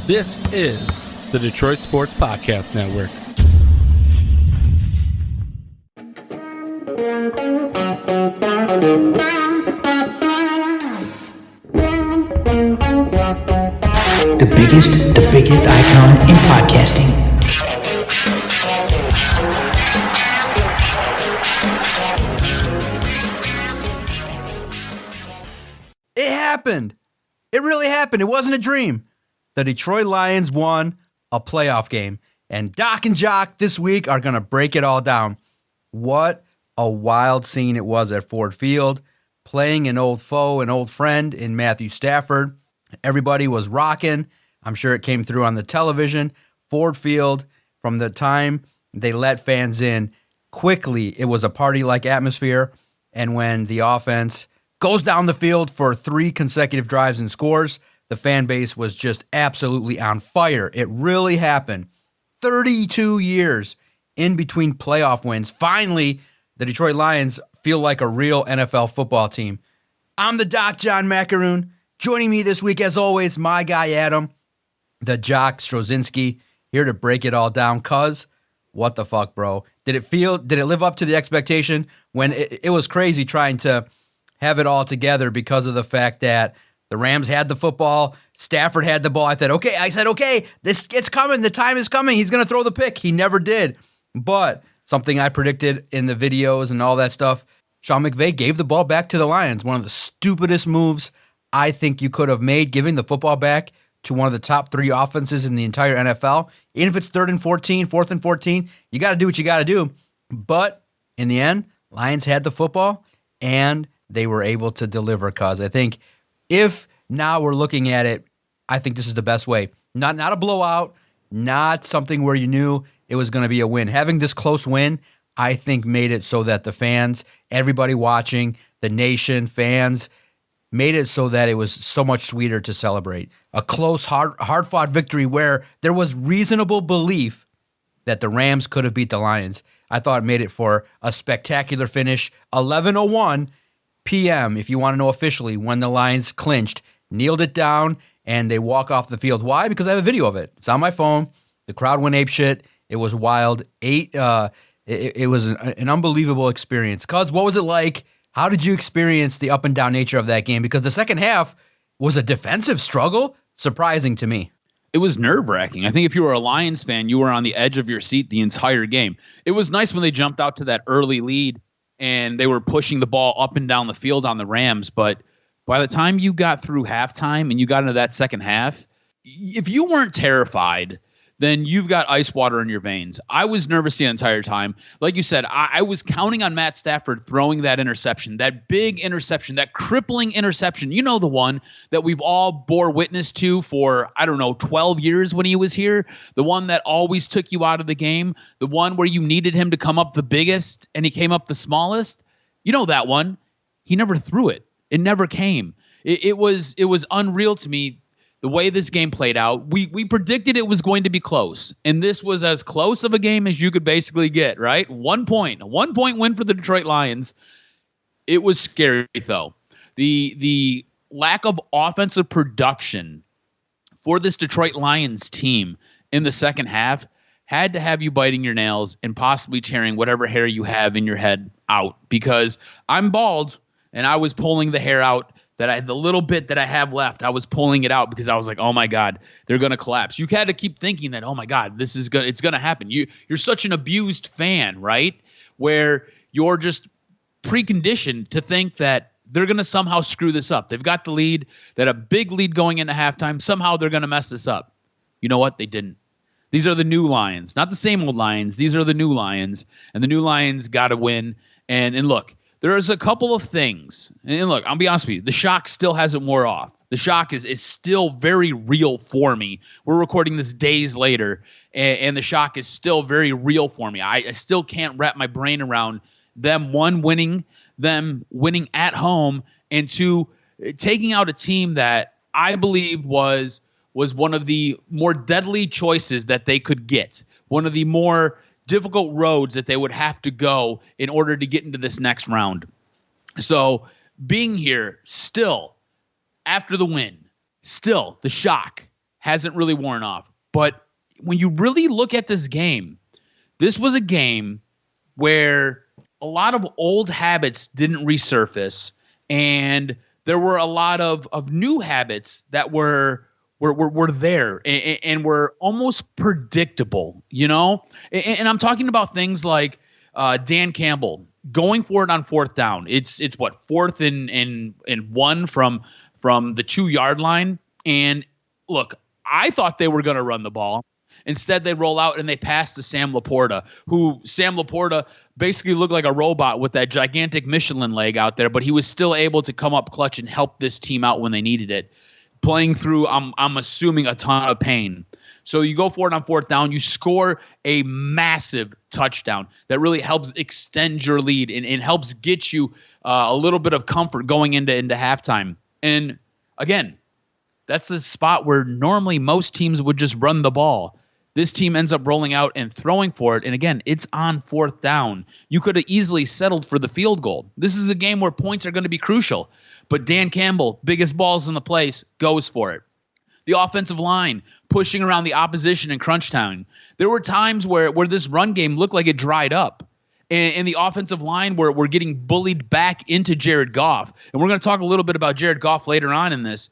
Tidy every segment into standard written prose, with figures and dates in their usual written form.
This is the Detroit Sports Podcast Network. The biggest icon in podcasting. It happened. It really happened. It wasn't a dream. The Detroit Lions won a playoff game, and Doc and Jock this week are going to break it all down. What a wild scene it was at Ford Field, playing an old foe, an old friend in Matthew Stafford. Everybody was rocking. I'm sure it came through on the television. Ford Field, from the time they let fans in, quickly it was a party-like atmosphere. And when the offense goes down the field for 3 consecutive drives and scores, the fan base was just absolutely on fire. It really happened. 32 years in between playoff wins. Finally, the Detroit Lions feel like a real NFL football team. I'm the Doc, John Macaroon. Joining me this week, as always, my guy Adam, the Jock Strozinski, here to break it all down. Cuz, what the fuck, bro? Did it live up to the expectation when it was crazy trying to have it all together because of the fact that the Rams had the football, Stafford had the ball. I said, okay, it's coming. The time is coming. He's going to throw the pick. He never did. But something I predicted in the videos and all that stuff, Sean McVay gave the ball back to the Lions. One of the stupidest moves I think you could have made, giving the football back to one of the top 3 offenses in the entire NFL. Even if it's 3rd and 14, 4th and 14, you got to do what you got to do. But in the end, Lions had the football, and they were able to deliver, cuz I think if now we're looking at it, I think this is the best way. Not a blowout, not something where you knew it was going to be a win. Having this close win, I think, made it so that the fans, everybody watching, the nation, fans, made it so that it was so much sweeter to celebrate. A close, hard-fought victory where there was reasonable belief that the Rams could have beat the Lions. I thought it made it for a spectacular finish. 11:01 p.m., if you want to know officially, when the Lions clinched, kneeled it down, and they walk off the field. Why? Because I have a video of it. It's on my phone. The crowd went apeshit. It was wild. It was an unbelievable experience. Cuz, what was it like? How did you experience the up and down nature of that game? Because the second half was a defensive struggle, surprising to me. It was nerve-wracking. I think if you were a Lions fan, you were on the edge of your seat the entire game. It was nice when they jumped out to that early lead and they were pushing the ball up and down the field on the Rams. But by the time you got through halftime and you got into that second half, if you weren't terrified, then you've got ice water in your veins. I was nervous the entire time. Like you said, I was counting on Matt Stafford throwing that interception, that big interception, that crippling interception. You know, the one that we've all bore witness to for, 12 years when he was here. The one that always took you out of the game. The one where you needed him to come up the biggest and he came up the smallest. You know that one. He never threw it. It never came. It was unreal to me. The way this game played out, we predicted it was going to be close, and this was as close of a game as you could basically get, right? A 1 point win for the Detroit Lions. It was scary, though. The lack of offensive production for this Detroit Lions team in the second half had to have you biting your nails and possibly tearing whatever hair you have in your head out, because I'm bald, and I was pulling the hair out. The little bit that I have left, I was pulling it out because I was like, oh my God, they're going to collapse. You had to keep thinking that, oh my God, it's going to happen. You're such an abused fan, right? Where you're just preconditioned to think that they're going to somehow screw this up. They've got the lead, that a big lead going into halftime. Somehow they're going to mess this up. You know what? They didn't. These are the new Lions, not the same old Lions. These are the new Lions, and the new Lions got to win. And look, there's a couple of things. And look, I'll be honest with you. The shock still hasn't wore off. The shock is still very real for me. We're recording this days later, and the shock is still very real for me. I still can't wrap my brain around them winning at home, and 2, taking out a team that I believe was one of the more deadly choices that they could get. One of the more difficult roads that they would have to go in order to get into this next round. So being here still after the win, still the shock hasn't really worn off. But when you really look at this game, this was a game where a lot of old habits didn't resurface, and there were a lot of new habits that were there and were almost predictable, And I'm talking about things like Dan Campbell going for it on fourth down. It's what, fourth and 1 from the 2-yard line. And look, I thought they were going to run the ball. Instead, they roll out and they pass to Sam Laporta, who Sam Laporta basically looked like a robot with that gigantic Michelin leg out there, but he was still able to come up clutch and help this team out when they needed it. Playing through, I'm assuming, a ton of pain. So you go for it on fourth down, you score a massive touchdown that really helps extend your lead and helps get you a little bit of comfort going into halftime. And again, that's the spot where normally most teams would just run the ball. This team ends up rolling out and throwing for it. And again, it's on fourth down. You could have easily settled for the field goal. This is a game where points are going to be crucial. But Dan Campbell, biggest balls in the place, goes for it. The offensive line pushing around the opposition in crunch time. There were times where this run game looked like it dried up. And the offensive line we're getting bullied back into Jared Goff. And we're going to talk a little bit about Jared Goff later on in this.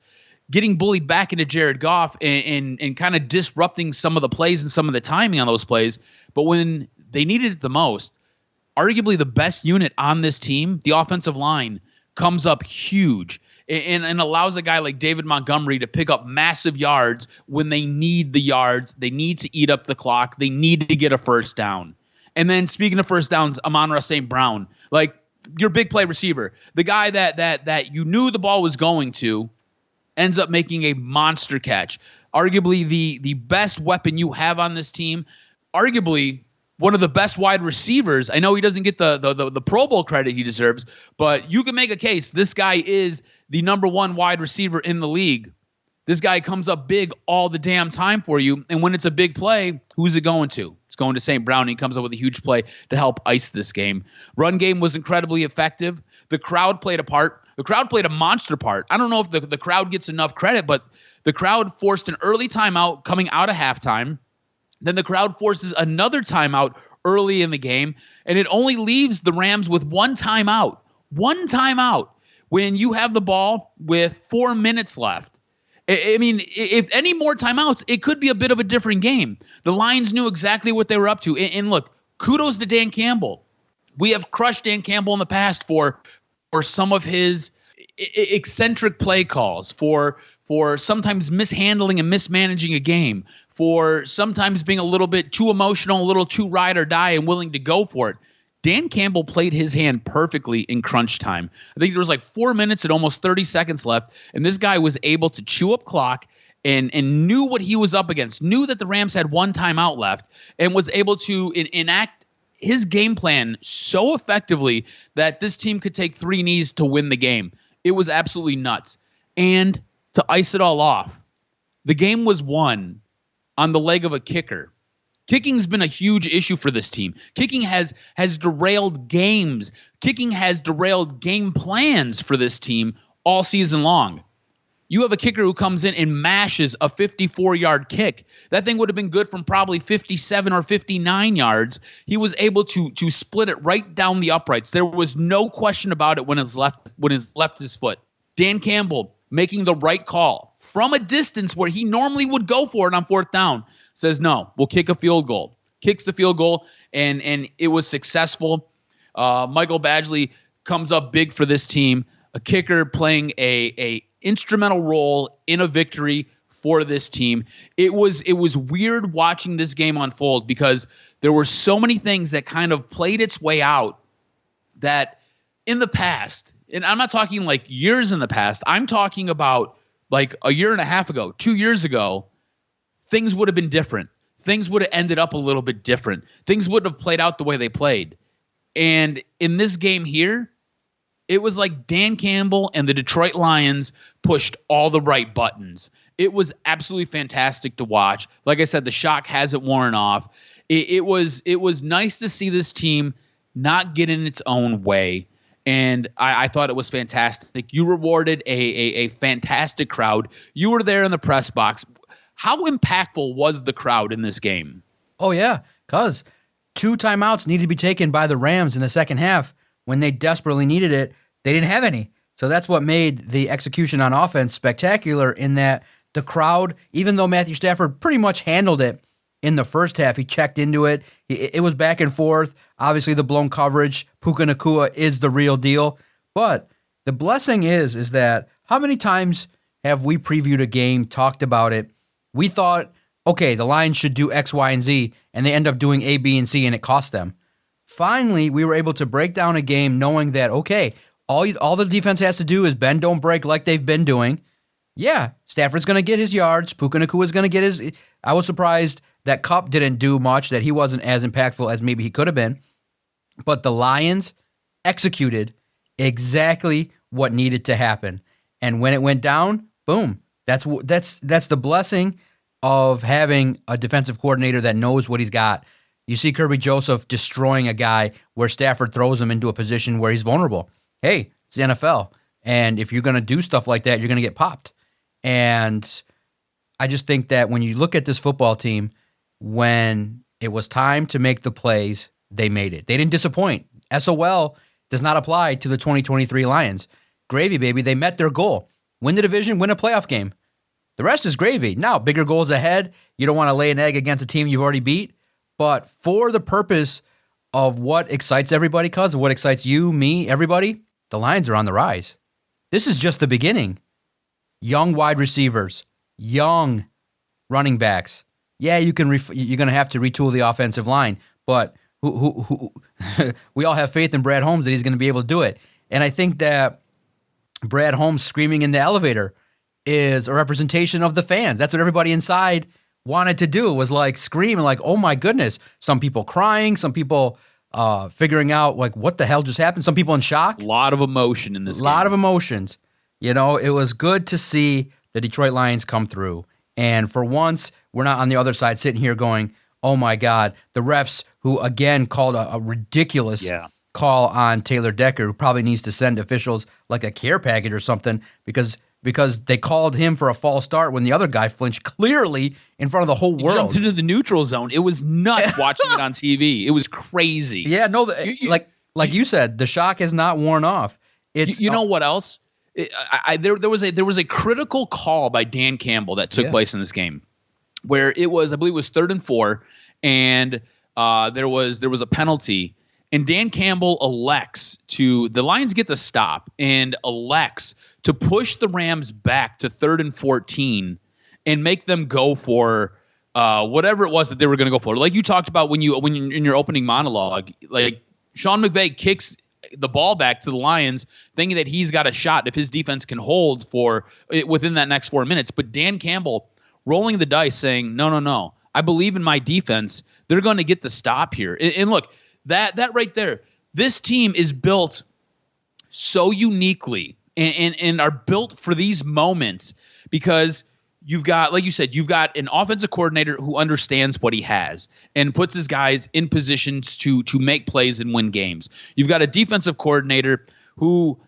Getting bullied back into Jared Goff and kind of disrupting some of the plays and some of the timing on those plays. But when they needed it the most, arguably the best unit on this team, the offensive line, comes up huge and allows a guy like David Montgomery to pick up massive yards when they need the yards. They need to eat up the clock. They need to get a first down. And then speaking of first downs, Amon-Ra St. Brown, like your big play receiver, the guy that you knew the ball was going to, ends up making a monster catch. Arguably the best weapon you have on this team. Arguably one of the best wide receivers. I know he doesn't get the Pro Bowl credit he deserves, but you can make a case. This guy is the number 1 wide receiver in the league. This guy comes up big all the damn time for you. And when it's a big play, who's it going to? It's going to St. Brown. And he comes up with a huge play to help ice this game. Run game was incredibly effective. The crowd played a part. The crowd played a monster part. I don't know if the crowd gets enough credit, but the crowd forced an early timeout coming out of halftime. Then the crowd forces another timeout early in the game, and it only leaves the Rams with one timeout. One timeout when you have the ball with 4 minutes left. I mean, if any more timeouts, it could be a bit of a different game. The Lions knew exactly what they were up to. And look, kudos to Dan Campbell. We have crushed Dan Campbell in the past for some of his eccentric play calls, for sometimes mishandling and mismanaging a game, for sometimes being a little bit too emotional, a little too ride or die and willing to go for it. Dan Campbell played his hand perfectly in crunch time. I think there was like 4 minutes and almost 30 seconds left, and this guy was able to chew up clock and knew what he was up against, knew that the Rams had one timeout left, and was able to enact his game plan so effectively that this team could take 3 knees to win the game. It was absolutely nuts. And to ice it all off, the game was won on the leg of a kicker. Kicking's been a huge issue for this team. Kicking has derailed games. Kicking has derailed game plans for this team all season long. You have a kicker who comes in and mashes a 54-yard kick. That thing would have been good from probably 57 or 59 yards. He was able to split it right down the uprights. There was no question about it when it's left his foot. Dan Campbell making the right call from a distance where he normally would go for it on fourth down. Says, no, we'll kick a field goal. Kicks the field goal, and it was successful. Michael Badgley comes up big for this team. A kicker playing a instrumental role in a victory for this team. It was weird watching this game unfold because there were so many things that kind of played its way out that in the past, and I'm not talking like years in the past, I'm talking about like a year and a half ago, 2 years ago, things would have been different. Things would have ended up a little bit different. Things wouldn't have played out the way they played. And in this game here, it was like Dan Campbell and the Detroit Lions pushed all the right buttons. It was absolutely fantastic to watch. Like I said, the shock hasn't worn off. It was nice to see this team not get in its own way. And I thought it was fantastic. You rewarded a fantastic crowd. You were there in the press box. How impactful was the crowd in this game? Oh, yeah, because 2 timeouts needed to be taken by the Rams in the second half when they desperately needed it. They didn't have any. So that's what made the execution on offense spectacular, in that the crowd, even though Matthew Stafford pretty much handled it in the first half, he checked into it. It was back and forth. Obviously, the blown coverage, Puka Nacua is the real deal. But the blessing is that how many times have we previewed a game, talked about it? We thought, okay, the Lions should do X, Y, and Z, and they end up doing A, B, and C, and it cost them. Finally, we were able to break down a game knowing that, okay, all the defense has to do is bend, don't break, like they've been doing. Yeah, Stafford's going to get his yards. Puka Nacua is going to get his. I was surprised that Kupp didn't do much, that he wasn't as impactful as maybe he could have been. But the Lions executed exactly what needed to happen. And when it went down, boom. That's the blessing of having a defensive coordinator that knows what he's got. You see Kirby Joseph destroying a guy where Stafford throws him into a position where he's vulnerable. Hey, it's the NFL. And if you're going to do stuff like that, you're going to get popped. And I just think that when you look at this football team, when it was time to make the plays, they made it. They didn't disappoint. SOL does not apply to the 2023 Lions. Gravy, baby. They met their goal. Win the division, win a playoff game. The rest is gravy. Now, bigger goals ahead. You don't want to lay an egg against a team you've already beat. But for the purpose of what excites everybody, cuz, what excites you, me, everybody, the Lions are on the rise. This is just the beginning. Young wide receivers, young running backs. Yeah, you're going to have to retool the offensive line, but we all have faith in Brad Holmes that he's going to be able to do it. And I think that Brad Holmes screaming in the elevator is a representation of the fans. That's what everybody inside wanted to do, was like scream and like, oh my goodness. Some people crying, some people figuring out like what the hell just happened. Some people in shock. A lot of emotion in this game. A lot of emotions. You know, it was good to see the Detroit Lions come through. And for once, we're not on the other side sitting here going, oh my God, the refs who again called a ridiculous call on Taylor Decker, who probably needs to send officials like a care package or something because they called him for a false start when the other guy flinched clearly in front of the whole world. He jumped into the neutral zone. It was nuts watching it on TV. It was crazy. Yeah, no, like you said, the shock has not worn off. It's you know what else? There was a critical call by Dan Campbell that took place in this game, where it was, I believe it was 3rd and 4, and there was a penalty, and Dan Campbell the Lions get the stop and elects to push the Rams back to 3rd and 14 and make them go for whatever it was that they were going to go for. Like you talked about when you're in your opening monologue, like Sean McVay kicks the ball back to the Lions, thinking that he's got a shot if his defense can hold for within that next 4 minutes. But Dan Campbell rolling the dice, saying, no, I believe in my defense. They're going to get the stop here. And look, that right there, this team is built so uniquely and are built for these moments because you've got, like you said, you've got an offensive coordinator who understands what he has and puts his guys in positions to make plays and win games. You've got a defensive coordinator who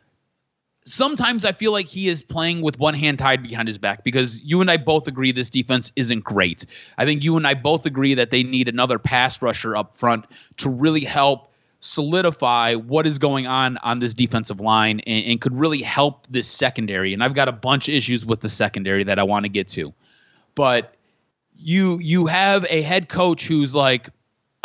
sometimes I feel like he is playing with one hand tied behind his back, because you and I both agree this defense isn't great. I think you and I both agree that they need another pass rusher up front to really help solidify what is going on this defensive line and could really help this secondary. And I've got a bunch of issues with the secondary that I want to get to. But you have a head coach who's like,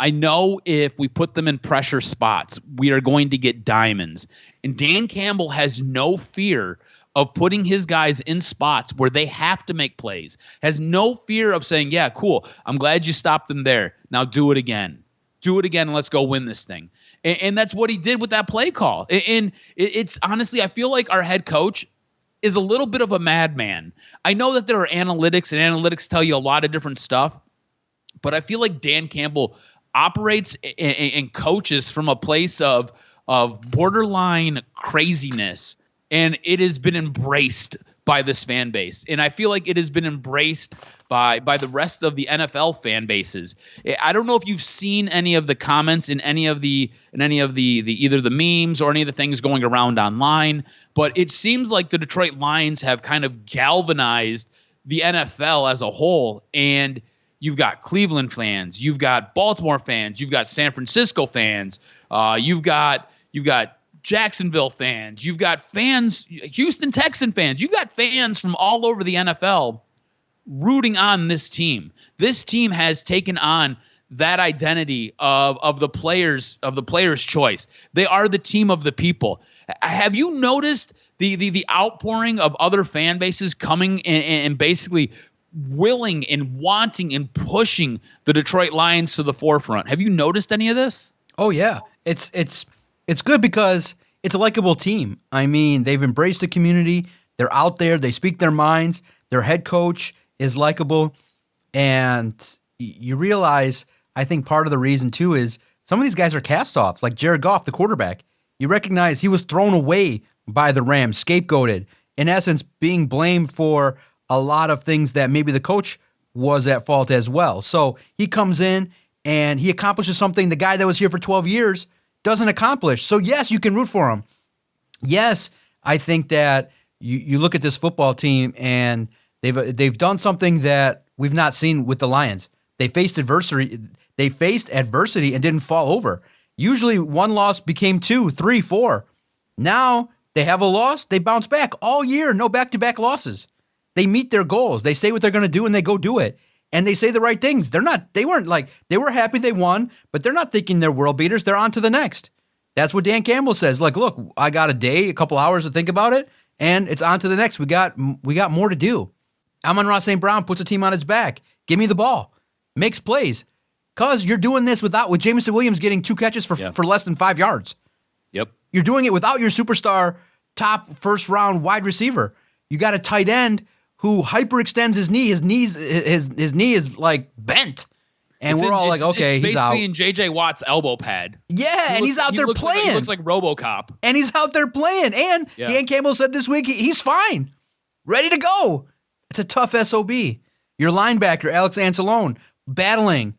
I know if we put them in pressure spots, we are going to get diamonds. And Dan Campbell has no fear of putting his guys in spots where they have to make plays. Has no fear of saying, yeah, cool, I'm glad you stopped them there. Now do it again. Do it again and let's go win this thing. And that's what he did with that play call. And it's honestly, I feel like our head coach is a little bit of a madman. I know that there are analytics, and analytics tell you a lot of different stuff, but I feel like Dan Campbell operates and coaches from a place of borderline craziness, and it has been embraced by this fan base. And I feel like it has been embraced by the rest of the NFL fan bases. I don't know if you've seen any of the comments in any of the either the memes or any of the things going around online, but it seems like the Detroit Lions have kind of galvanized the NFL as a whole. And you've got Cleveland fans, you've got Baltimore fans, you've got San Francisco fans, you've got Jacksonville fans, you've got fans, Houston Texan fans, you've got fans from all over the NFL rooting on this team. This team has taken on that identity of the players' choice. They are the team of the people. Have you noticed the outpouring of other fan bases coming and basically willing and wanting and pushing the Detroit Lions to the forefront? Have you noticed any of this? Oh yeah, it's good because it's a likable team. I mean, they've embraced the community. They're out there. They speak their minds. Their head coach is likable, and you realize, I think part of the reason too is some of these guys are cast-offs, like Jared Goff, the quarterback. You recognize he was thrown away by the Rams, scapegoated, in essence being blamed for a lot of things that maybe the coach was at fault as well. So he comes in and he accomplishes something the guy that was here for 12 years doesn't accomplish. So yes, you can root for him. Yes, I think that you look at this football team and they've done something that we've not seen with the Lions. They faced adversity and didn't fall over. Usually one loss became 2, 3, 4. Now they have a loss, they bounce back all year, no back-to-back losses. They meet their goals. They say what they're going to do and they go do it. And they say the right things. They were happy they won, but they're not thinking they're world beaters. They're on to the next. That's what Dan Campbell says. Like, look, I got a day, a couple hours to think about it, and it's on to the next. We got more to do. Amon-Ra St. Brown puts a team on his back. Give me the ball. Makes plays. Because you're doing this with Jameson Williams getting 2 catches for less than 5 yards. Yep. You're doing it without your superstar top first-round wide receiver. You got a tight end who hyperextends his knee. His knee is like bent. And we're all like, okay, he's out. Basically in J.J. Watt's elbow pad. Yeah, and he's out there playing. He looks like RoboCop. And he's out there playing. And Dan Campbell said this week he's fine. Ready to go. It's a tough SOB. Your linebacker, Alex Anzalone, battling,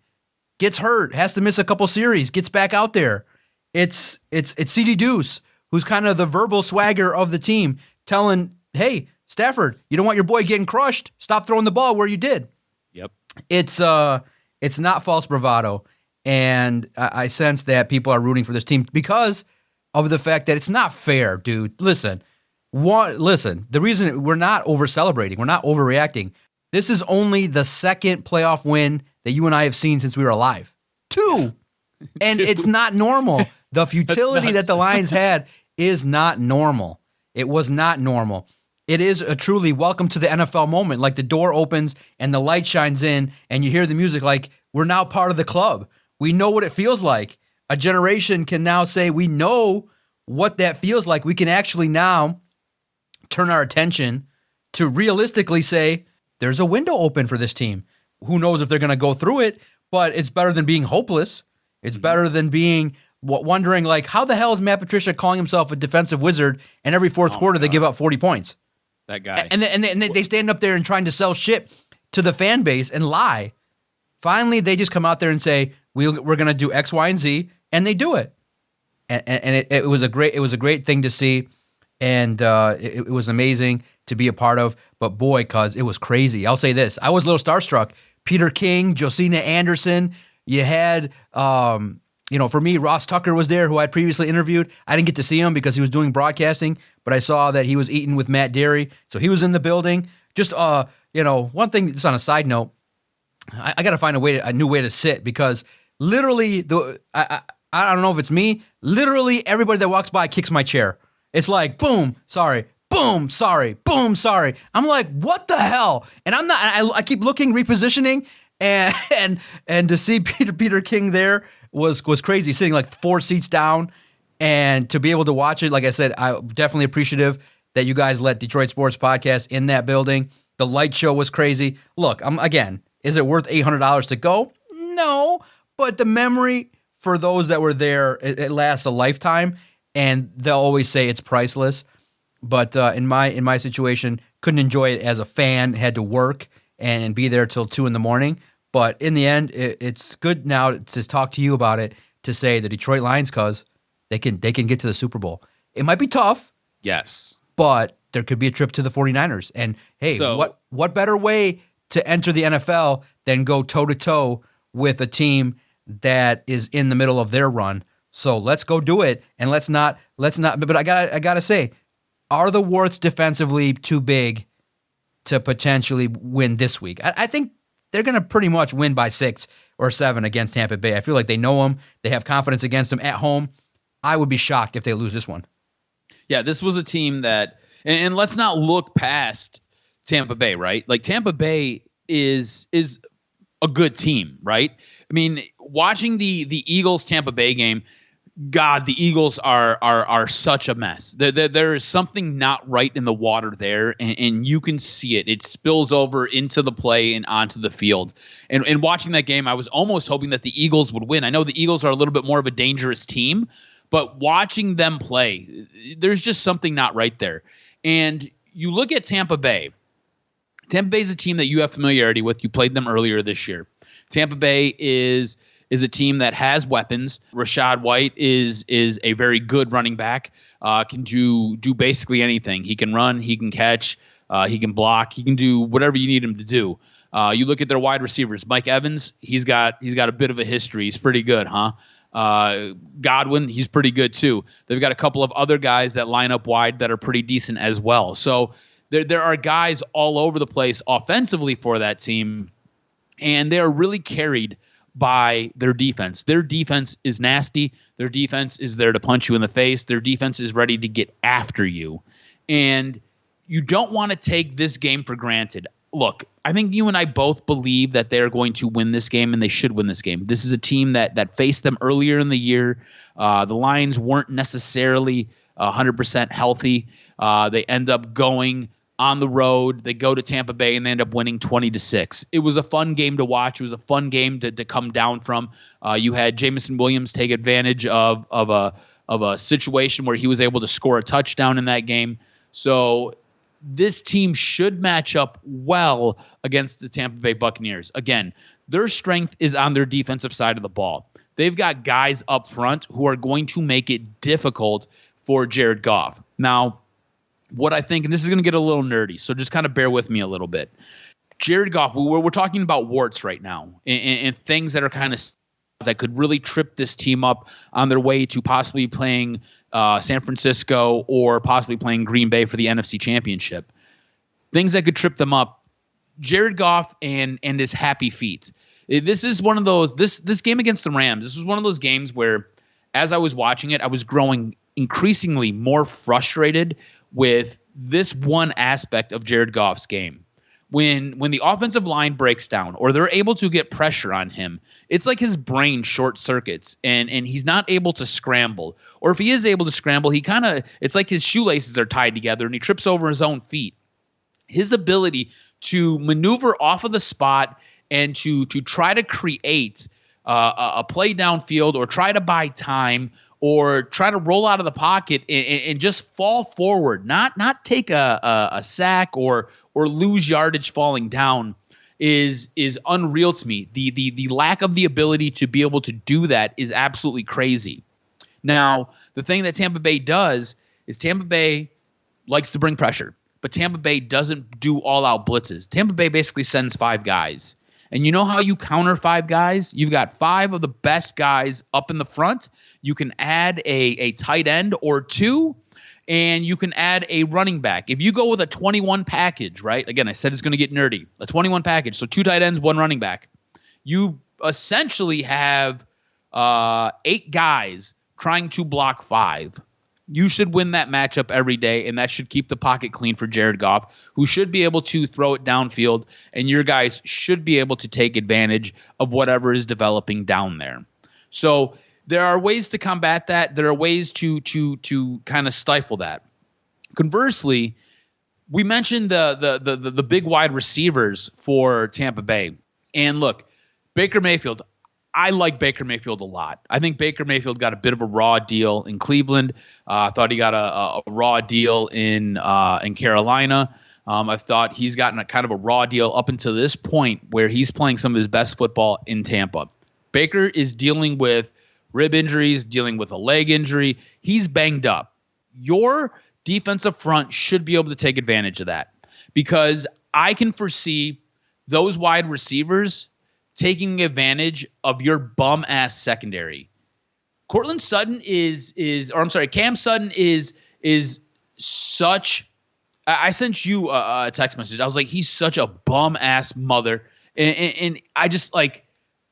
gets hurt, has to miss a couple series, gets back out there. It's C.D. Deuce, who's kind of the verbal swagger of the team, telling, hey, Stafford, you don't want your boy getting crushed. Stop throwing the ball where you did. Yep. It's not false bravado. And I sense that people are rooting for this team because of the fact that it's not fair, dude. Listen, the reason we're not over-celebrating, we're not overreacting, this is only the second playoff win that you and I have seen since we were alive. 2. And it's not normal. The futility that the Lions had is not normal. It was not normal. It is a truly welcome to the NFL moment. Like the door opens and the light shines in and you hear the music like we're now part of the club. We know what it feels like. A generation can now say we know what that feels like. We can actually now turn our attention to realistically say there's a window open for this team. Who knows if they're going to go through it, but it's better than being hopeless. It's better than being wondering like how the hell is Matt Patricia calling himself a defensive wizard and every fourth quarter they give up 40 points. That guy. And they stand up there and trying to sell shit to the fan base and lie. Finally, they just come out there and say, we're going to do X, Y, and Z, and they do it. And it was a great thing to see, and it was amazing to be a part of. But boy, cuz it was crazy. I'll say this. I was a little starstruck. Peter King, Josina Anderson. You had, for me, Ross Tucker was there, who I previously interviewed. I didn't get to see him because he was doing broadcasting, but I saw that he was eating with Matt Derry, so he was in the building. Just, one thing, just on a side note, I got to find a new way to sit because literally, I don't know if it's me, literally everybody that walks by kicks my chair. It's like, boom, sorry, boom, sorry, boom, sorry. I'm like, what the hell? And I'm not. I keep looking, repositioning, and to see Peter King there was crazy. Sitting like 4 seats down, and to be able to watch it, like I said, I'm definitely appreciative that you guys let Detroit Sports Podcast in that building. The light show was crazy. Look, is it worth $800 to go? No, but the memory for those that were there, it lasts a lifetime, and they'll always say it's priceless. But in my situation, couldn't enjoy it as a fan. Had to work and be there till 2 a.m. But in the end, it's good now to talk to you about it. To say the Detroit Lions, cuz they can get to the Super Bowl. It might be tough, yes, but there could be a trip to the 49ers. And hey, So- what better way to enter the NFL than go toe-to-toe with a team that is in the middle of their run? So let's go do it, and let's not. But I gotta say, are the warts defensively too big to potentially win this week? I think they're gonna pretty much win by 6 or 7 against Tampa Bay. I feel like they know them. They have confidence against them at home. I would be shocked if they lose this one. Yeah, this was a team that, and let's not look past Tampa Bay, right? Like Tampa Bay is a good team, right? I mean, watching the Eagles Tampa Bay game, God, the Eagles are such a mess. There is something not right in the water there, and you can see it. It spills over into the play and onto the field. And watching that game, I was almost hoping that the Eagles would win. I know the Eagles are a little bit more of a dangerous team, but watching them play, there's just something not right there. And you look at Tampa Bay. Tampa Bay is a team that you have familiarity with. You played them earlier this year. Tampa Bay is a team that has weapons. Rachaad White is a very good running back. Can do basically anything. He can run. He can catch. He can block. He can do whatever you need him to do. You look at their wide receivers. Mike Evans. He's got a bit of a history. He's pretty good, huh? Godwin. He's pretty good too. They've got a couple of other guys that line up wide that are pretty decent as well. So there are guys all over the place offensively for that team, and they are really carried by their defense. Their defense is nasty. Their defense is there to punch you in the face. Their defense is ready to get after you. And you don't want to take this game for granted. Look, I think you and I both believe that they're going to win this game, and they should win this game. This is a team that faced them earlier in the year. The Lions weren't necessarily 100% healthy. They end up going on the road. They go to Tampa Bay and they end up winning 20-6. It was a fun game to watch. It was a fun game to come down from. You had Jameson Williams take advantage of a situation where he was able to score a touchdown in that game. So this team should match up well against the Tampa Bay Buccaneers. Again, their strength is on their defensive side of the ball. They've got guys up front who are going to make it difficult for Jared Goff. Now, what I think, and this is going to get a little nerdy, so just kind of bear with me a little bit. Jared Goff, we're talking about warts right now, and things that are kind of that could really trip this team up on their way to possibly playing San Francisco or possibly playing Green Bay for the NFC Championship. Things that could trip them up. Jared Goff and his happy feet. This is one of those. This game against the Rams. This was one of those games where, as I was watching it, I was growing increasingly more frustrated with this one aspect of Jared Goff's game. When the offensive line breaks down or they're able to get pressure on him, it's like his brain short circuits and he's not able to scramble. Or if he is able to scramble, it's like his shoelaces are tied together and he trips over his own feet. His ability to maneuver off of the spot and to try to create a play downfield or try to buy time or try to roll out of the pocket and just fall forward, not take a sack or lose yardage falling down is unreal to me. The lack of the ability to be able to do that is absolutely crazy. Now, the thing that Tampa Bay does is Tampa Bay likes to bring pressure, but Tampa Bay doesn't do all-out blitzes. Tampa Bay basically sends 5 guys. And you know how you counter 5 guys? You've got 5 of the best guys up in the front. You can add a tight end or 2, and you can add a running back. If you go with a 21 package, right? Again, I said it's going to get nerdy. A 21 package, so 2 tight ends, 1 running back. You essentially have 8 guys trying to block 5. You should win that matchup every day, and that should keep the pocket clean for Jared Goff, who should be able to throw it downfield, and your guys should be able to take advantage of whatever is developing down there. So there are ways to combat that. There are ways to kind of stifle that. Conversely, we mentioned the big wide receivers for Tampa Bay. And look, Baker Mayfield, I like Baker Mayfield a lot. I think Baker Mayfield got a bit of a raw deal in Cleveland. I thought he got a raw deal in Carolina. I thought he's gotten a kind of a raw deal up until this point where he's playing some of his best football in Tampa. Baker is dealing with rib injuries, dealing with a leg injury. He's banged up. Your defensive front should be able to take advantage of that, because I can foresee those wide receivers taking advantage of your bum ass secondary. Cam Sutton is such. I sent you a text message. I was like, he's such a bum ass mother, and I just like.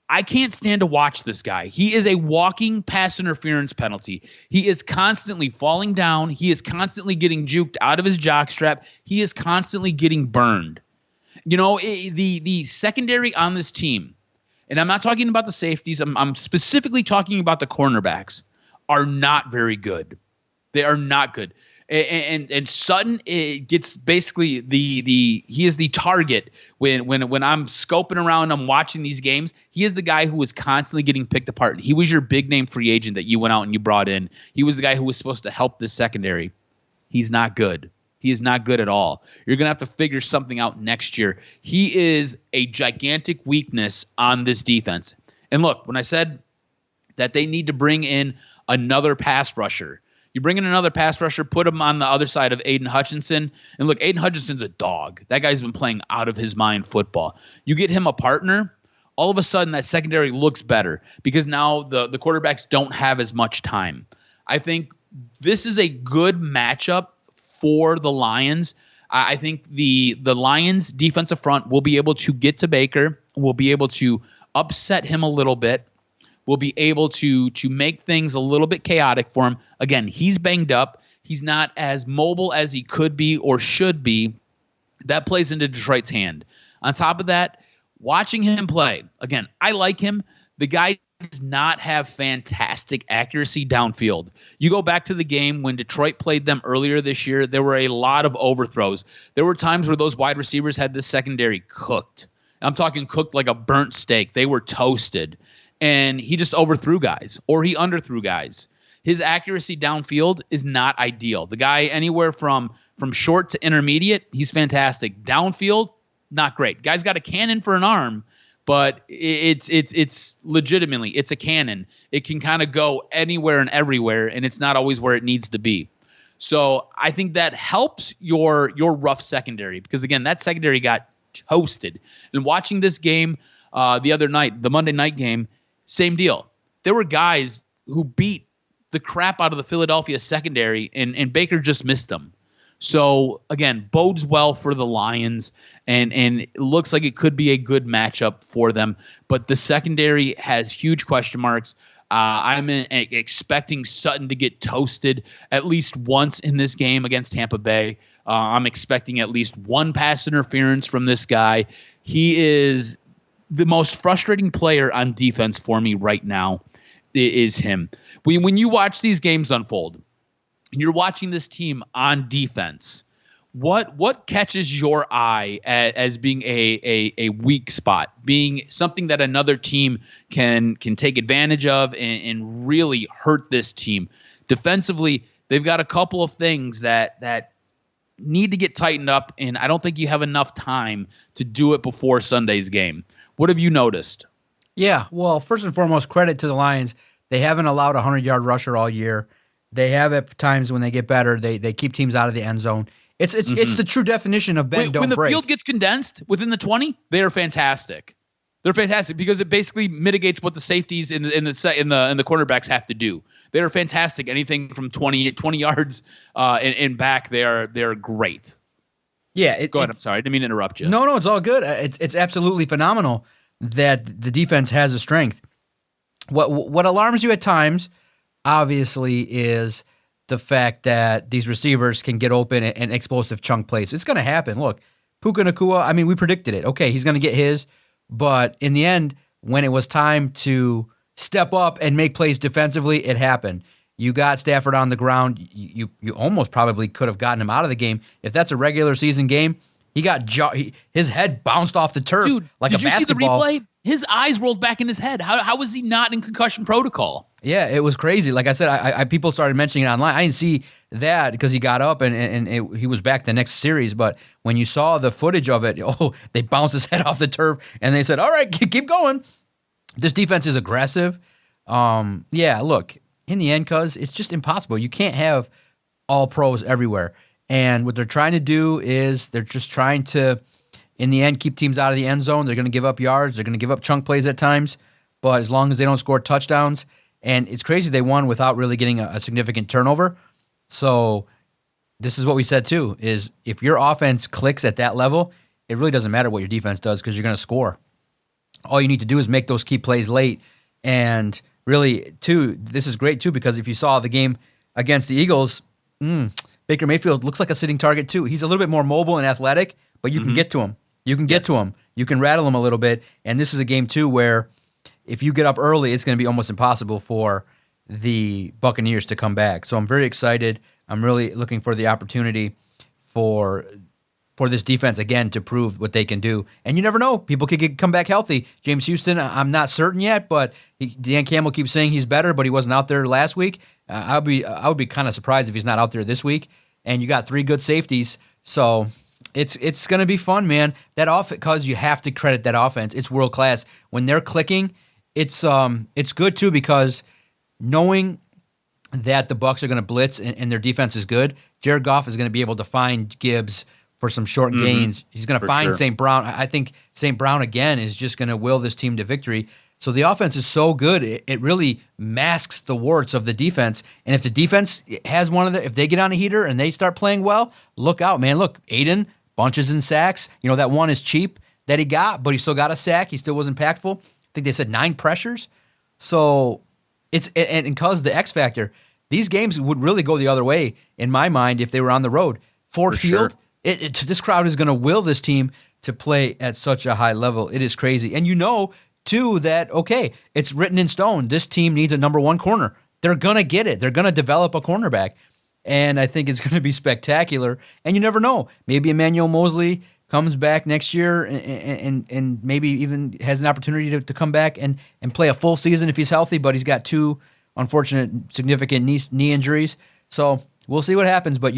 I can't stand to watch this guy. He is a walking pass interference penalty. He is constantly falling down. He is constantly getting juked out of his jock strap. He is constantly getting burned. You know, the secondary on this team, and I'm not talking about the safeties, I'm specifically talking about the cornerbacks, are not very good. They are not good. And Sutton gets basically he is the target when I'm scoping around, I'm watching these games. He is the guy who is constantly getting picked apart. He was your big name free agent that you went out and you brought in. He was the guy who was supposed to help this secondary. He's not good. He is not good at all. You're going to have to figure something out next year. He is a gigantic weakness on this defense. And look, when I said that they need to bring in another pass rusher, you bring in another pass rusher, put him on the other side of Aiden Hutchinson. And look, Aiden Hutchinson's a dog. That guy's been playing out of his mind football. You get him a partner, all of a sudden that secondary looks better because now the quarterbacks don't have as much time. I think this is a good matchup for the Lions. I think the Lions defensive front will be able to get to Baker, will be able to upset him a little bit, will be able to make things a little bit chaotic for him. Again, he's banged up. He's not as mobile as he could be or should be. That plays into Detroit's hand. On top of that, watching him play, again, I like him. The guy does not have fantastic accuracy downfield. You go back to the game when Detroit played them earlier this year, there were a lot of overthrows. There were times where those wide receivers had this secondary cooked. I'm talking cooked like a burnt steak. They were toasted. And he just overthrew guys or he underthrew guys. His accuracy downfield is not ideal. The guy anywhere from short to intermediate, he's fantastic. Downfield, not great. Guy's got a cannon for an arm, but it's legitimately, it's a cannon. It can kind of go anywhere and everywhere, and it's not always where it needs to be. So I think that helps your rough secondary because, again, that secondary got toasted. And watching this game the other night, the Monday night game, same deal. There were guys who beat the crap out of the Philadelphia secondary, and Baker just missed them. So, again, bodes well for the Lions, and it looks like it could be a good matchup for them. But the secondary has huge question marks. I'm expecting Sutton to get toasted at least once in this game against Tampa Bay. I'm expecting at least one pass interference from this guy. He is the most frustrating player on defense for me right now is him. When you watch these games unfold, and you're watching this team on defense, what catches your eye as being a weak spot, being something that another team can take advantage of and really hurt this team? Defensively, they've got a couple of things that need to get tightened up, and I don't think you have enough time to do it before Sunday's game. What have you noticed? Yeah, well, first and foremost, credit to the Lions. They haven't allowed a 100-yard rusher all year. They have at times when they get better, they keep teams out of the end zone. It's the true definition of bend, don't break. When the field gets condensed within the 20, they are fantastic. They're fantastic because it basically mitigates what the safeties and the cornerbacks have to do. They are fantastic. Anything from 20 yards and back, they are great. Yeah. Go ahead. I'm sorry. I didn't mean to interrupt you. No, it's all good. It's absolutely phenomenal that the defense has a strength. What alarms you at times, obviously, is the fact that these receivers can get open and explosive chunk plays. It's going to happen. Look, Puka Nacua, I mean, we predicted it. Okay, he's going to get his, but in the end, when it was time to step up and make plays defensively, it happened. You got Stafford on the ground. You almost probably could have gotten him out of the game. If that's a regular season game, his head bounced off the turf like a basketball. Did you see the replay? His eyes rolled back in his head. How was he not in concussion protocol? Yeah, it was crazy. Like I said, I people started mentioning it online. I didn't see that because he got up and he was back the next series. But when you saw the footage of it, they bounced his head off the turf and they said, all right, keep going. This defense is aggressive. Yeah, look, in the end, cuz it's just impossible. You can't have all pros everywhere. And what they're trying to do is they're just trying to, in the end, keep teams out of the end zone. They're going to give up yards. They're going to give up chunk plays at times. But as long as they don't score touchdowns, and it's crazy they won without really getting a significant turnover. So this is what we said too, is if your offense clicks at that level, it really doesn't matter what your defense does because you're going to score. All you need to do is make those key plays late. And really, too, this is great too because if you saw the game against the Eagles, Baker Mayfield looks like a sitting target too. He's a little bit more mobile and athletic, but you can get to him. You can get to him. You can rattle him a little bit. And this is a game too where if you get up early, it's going to be almost impossible for the Buccaneers to come back. So I'm very excited. I'm really looking for the opportunity for this defense, again, to prove what they can do. And you never know. People could come back healthy. James Houston, I'm not certain yet, but Dan Campbell keeps saying he's better, but he wasn't out there last week. I would be kind of surprised if he's not out there this week. And you got 3 good safeties. So it's going to be fun, man. That offense, because you have to credit that offense. It's world class. When they're clicking, it's good too because knowing that the Bucs are going to blitz and their defense is good, Jared Goff is going to be able to find Gibbs for some short gains. He's going to find St. Brown. I think St. Brown, again, is just going to will this team to victory. So the offense is so good, it really masks the warts of the defense. And if the defense has if they get on a heater and they start playing well, look out, man. Look, Aiden, bunches in sacks. That one is cheap that he got, but he still got a sack. He still was impactful. I think they said 9 pressures. So and because the X factor, these games would really go the other way, in my mind, if they were on the road. Ford Field, sure. This crowd is going to will this team to play at such a high level. It is crazy. And too, that, okay, it's written in stone. This team needs a number 1 corner. They're going to get it. They're going to develop a cornerback. And I think it's going to be spectacular. And you never know. Maybe Emmanuel Mosley comes back next year and maybe even has an opportunity to come back and play a full season if he's healthy, but he's got 2 unfortunate, significant knee injuries. So we'll see what happens. But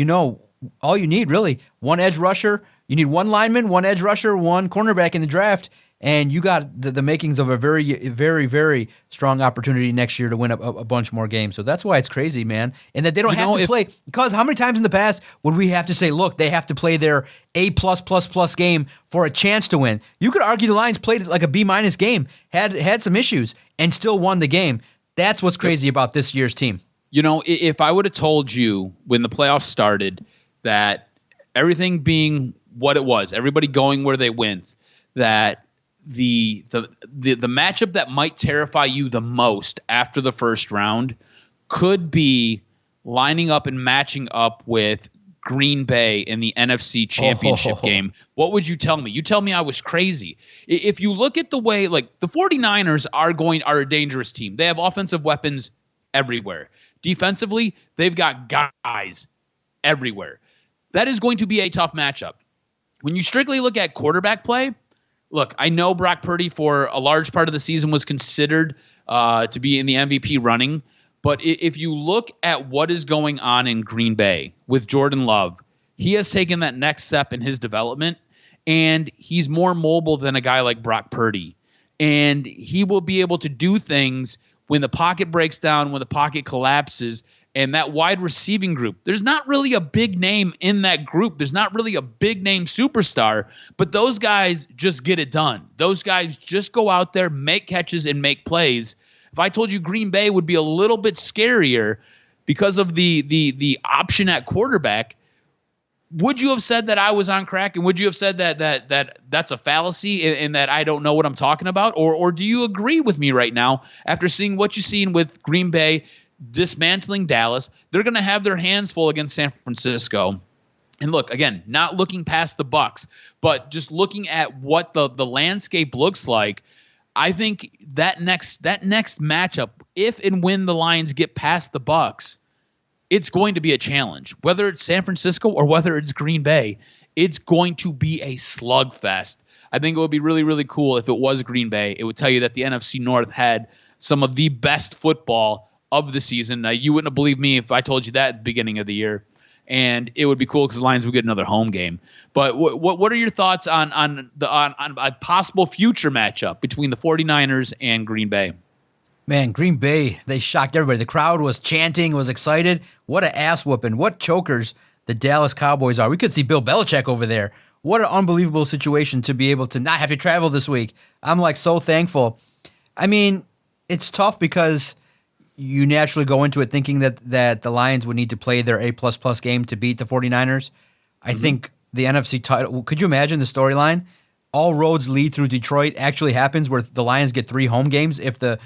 all you need, really, 1 edge rusher. You need 1 lineman, 1 edge rusher, 1 cornerback in the draft, and you got the makings of a very, very, very strong opportunity next year to win a bunch more games. So that's why it's crazy, man. And that they don't have to play. Because how many times in the past would we have to say, look, they have to play their A+++ game for a chance to win? You could argue the Lions played it like a B- game, had some issues, and still won the game. That's what's crazy about this year's team. If I would have told you when the playoffs started that everything being what it was, everybody going where they went, that the matchup that might terrify you the most after the first round could be lining up and matching up with Green Bay in the NFC Championship game, what would you tell me? You tell me I was crazy. If you look at the way, like, the 49ers are a dangerous team. They have offensive weapons everywhere. Defensively, they've got guys everywhere. That is going to be a tough matchup. When you strictly look at quarterback play, look, I know Brock Purdy for a large part of the season was considered to be in the MVP running, but if you look at what is going on in Green Bay with Jordan Love, he has taken that next step in his development, and he's more mobile than a guy like Brock Purdy. And he will be able to do things when the pocket breaks down, when the pocket collapses, and that wide receiving group. There's not really a big name in that group. There's not really a big name superstar, but those guys just get it done. Those guys just go out there, make catches, and make plays. If I told you Green Bay would be a little bit scarier because of the option at quarterback, would you have said that I was on crack? And would you have said that's a fallacy and that I don't know what I'm talking about? Or do you agree with me right now after seeing what you've seen with Green Bay dismantling Dallas? They're going to have their hands full against San Francisco. And look, again, not looking past the Bucs, but just looking at what the landscape looks like. I think that next matchup, if and when the Lions get past the Bucs, it's going to be a challenge. Whether it's San Francisco or whether it's Green Bay, it's going to be a slugfest. I think it would be really, really cool if it was Green Bay. It would tell you that the NFC North had some of the best football of the season. Now, you wouldn't have believed me if I told you that at the beginning of the year. And it would be cool because the Lions would get another home game. But what are your thoughts on a possible future matchup between the 49ers and Green Bay? Man, Green Bay, they shocked everybody. The crowd was chanting, was excited. What a ass whooping. What chokers the Dallas Cowboys are. We could see Bill Belichick over there. What an unbelievable situation to be able to not have to travel this week. I'm like so thankful. I mean, it's tough because you naturally go into it thinking that the Lions would need to play their A++ game to beat the 49ers. I think the NFC title, could you imagine the storyline? All roads lead through Detroit actually happens where the Lions get 3 home games if the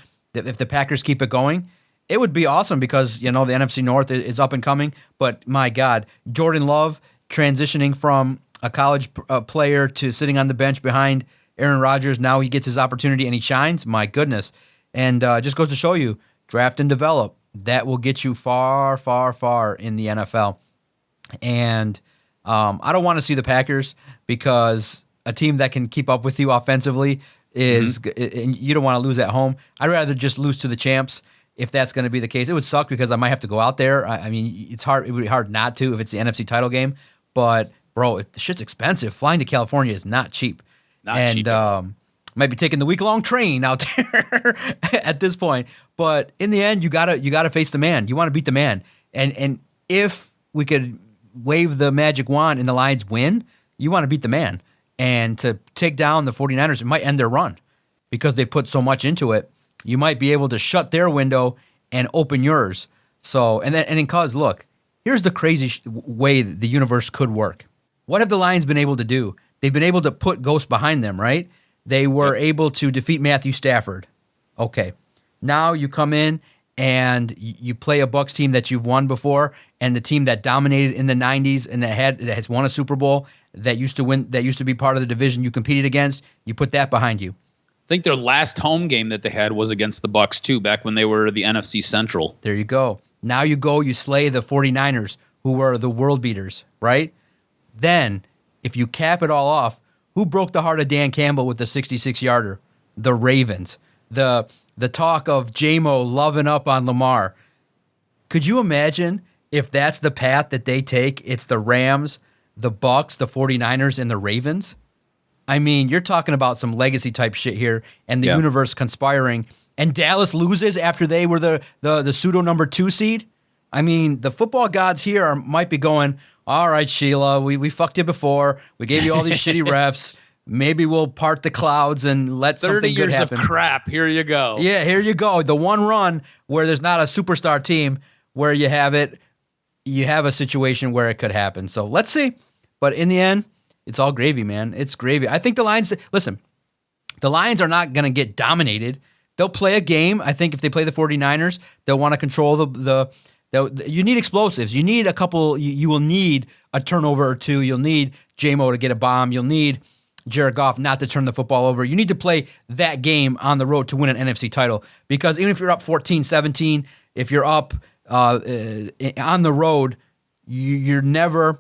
Packers keep it going. It would be awesome because, the NFC North is up and coming. But, my God, Jordan Love transitioning from a college player to sitting on the bench behind Aaron Rodgers. Now he gets his opportunity and he shines. My goodness. And just goes to show you, draft and develop. That will get you far, far, far in the NFL. And I don't want to see the Packers because a team that can keep up with you offensively is, and you don't want to lose at home. I'd rather just lose to the champs if that's going to be the case. It would suck because I might have to go out there. I mean, it's hard. It would be hard not to if it's the NFC title game. But bro, the shit's expensive. Flying to California is not cheap. Not cheap. Might be taking the week-long train out there at this point. But in the end, you gotta face the man. You want to beat the man. And if we could wave the magic wand and the Lions win, you want to beat the man. And to take down the 49ers, it might end their run because they put so much into it. You might be able to shut their window and open yours. So, because look, here's the crazy way the universe could work. What have the Lions been able to do? They've been able to put ghosts behind them, right? They were able to defeat Matthew Stafford. Okay. Now you come in and you play a Bucs team that you've won before, and the team that dominated in the 90s and that has won a Super Bowl, that used to be part of the division you competed against, you put that behind you. I think their last home game that they had was against the Bucs too, back when they were the NFC Central. There you go. Now you slay the 49ers, who were the world beaters, right? Then, if you cap it all off, who broke the heart of Dan Campbell with the 66-yarder? The Ravens. The talk of J-Mo loving up on Lamar. Could you imagine if that's the path that they take? It's the Rams, the Bucs, the 49ers, and the Ravens. I mean, you're talking about some legacy type shit here and the universe conspiring. And Dallas loses after they were the pseudo number 2 seed. I mean, the football gods here might be going, all right, Sheila, we fucked you before. We gave you all these shitty refs. Maybe we'll part the clouds and let something good happen. 30 years of crap. Here you go. Yeah, here you go. The one run where there's not a superstar team where you have a situation where it could happen. So let's see. But in the end, it's all gravy, man. It's gravy. I think the Lions are not going to get dominated. They'll play a game. I think if they play the 49ers, they'll want to control you need explosives. You need a couple. You will need a turnover or two. You'll need J-Mo to get a bomb. You'll need Jared Goff not to turn the football over. You need to play that game on the road to win an NFC title. Because even if you're up 14-17, if you're up on the road, you're never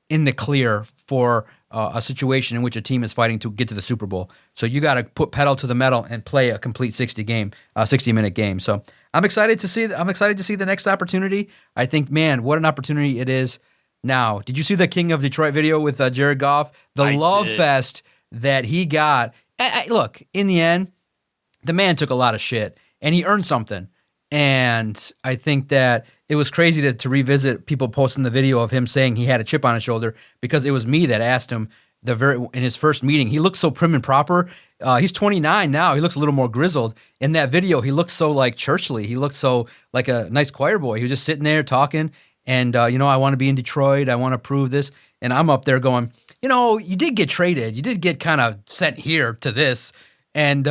in the clear for a situation in which a team is fighting to get to the Super Bowl. So you got to put pedal to the metal and play a complete 60-minute game. So I'm excited to see the next opportunity. I think, man, what an opportunity it is. Now, did you see the King of Detroit video with Jared Goff? The love fest that he got. Look, in the end, the man took a lot of shit, and he earned something. And I think that it was crazy to revisit people posting the video of him saying he had a chip on his shoulder, because it was me that asked him in his first meeting. He looked so prim and proper. He's 29 now. He looks a little more grizzled. In that video, he looked so like churchly. He looked so like a nice choir boy. He was just sitting there talking. And, I want to be in Detroit. I want to prove this. And I'm up there going, you did get traded. You did get kind of sent here to this. And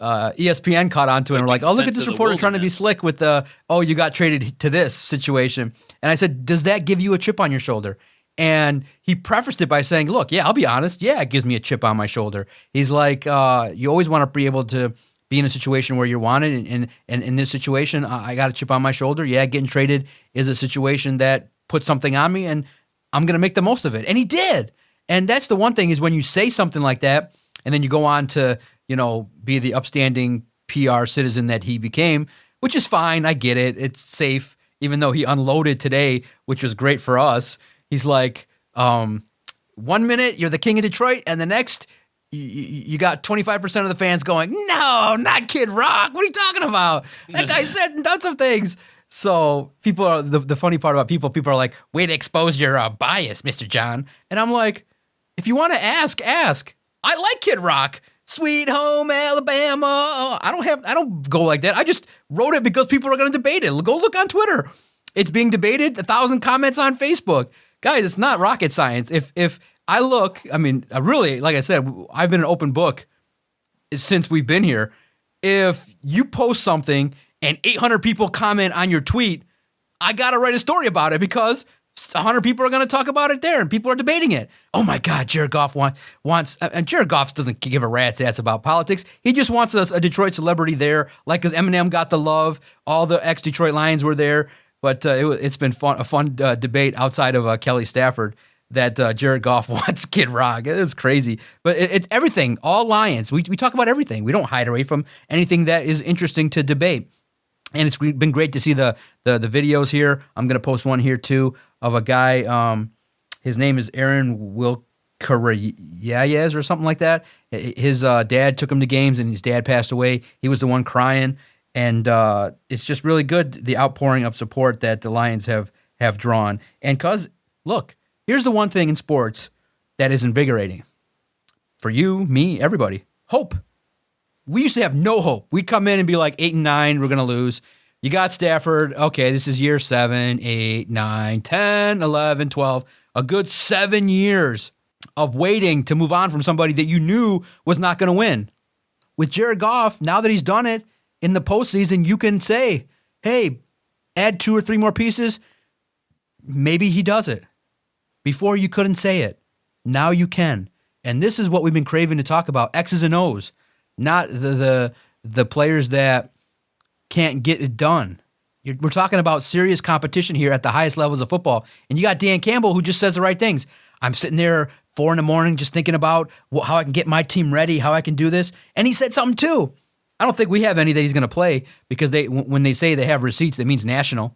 ESPN caught on to it and were like, oh, look at this reporter trying to be slick with you got traded to this situation. And I said, does that give you a chip on your shoulder? And he prefaced it by saying, look, yeah, I'll be honest. Yeah, it gives me a chip on my shoulder. He's like, you always want to be able to be in a situation where you're wanted, and in this situation, I got a chip on my shoulder. Yeah, getting traded is a situation that puts something on me, and I'm going to make the most of it. And he did. And that's the one thing, is when you say something like that, and then you go on to, be the upstanding PR citizen that he became, which is fine. I get it. It's safe, even though he unloaded today, which was great for us. He's like, 1 minute, you're the king of Detroit, and the next, you got 25% of the fans going, no, not Kid Rock. What are you talking about? That guy said and done some things. So people are the funny part about people are like, way to expose your bias, Mr. John. And I'm like, if you want to ask. I like Kid Rock. Sweet Home Alabama. I don't go like that. I just wrote it because people are going to debate it. Go look on Twitter. It's being debated. 1,000 comments on Facebook. Guys, it's not rocket science. If I look, I mean, really, like I said, I've been an open book since we've been here. If you post something and 800 people comment on your tweet, I got to write a story about it because 100 people are going to talk about it there and people are debating it. Oh my God, Jared Goff wants and Jared Goff doesn't give a rat's ass about politics. He just wants a Detroit celebrity there, like because Eminem got the love, all the ex-Detroit Lions were there. But it's been a fun debate outside of Kelly Stafford that Jared Goff wants Kid Rock. It is crazy. But it's everything, all Lions. We talk about everything. We don't hide away from anything that is interesting to debate. And it's been great to see the videos here. I'm going to post one here, too, of a guy. His name is Aaron Wilkerayez or something like that. His dad took him to games, and his dad passed away. He was the one crying. And it's just really good, the outpouring of support that the Lions have drawn. And because, look, here's the one thing in sports that is invigorating. For you, me, everybody. Hope. We used to have no hope. We'd come in and be like 8-9, we're going to lose. You got Stafford. Okay, this is year 7, 8, 9, 10, 11, 12. A good 7 years of waiting to move on from somebody that you knew was not going to win. With Jared Goff, now that he's done it in the postseason, you can say, hey, add 2 or 3 more pieces. Maybe he does it. Before you couldn't say it. Now you can. And this is what we've been craving to talk about, X's and O's. Not the players that can't get it done. We're talking about serious competition here at the highest levels of football. And you got Dan Campbell who just says the right things. I'm sitting there 4 a.m. just thinking about how I can get my team ready, how I can do this. And he said something too. I don't think we have any that he's going to play because when they say they have receipts, that means national.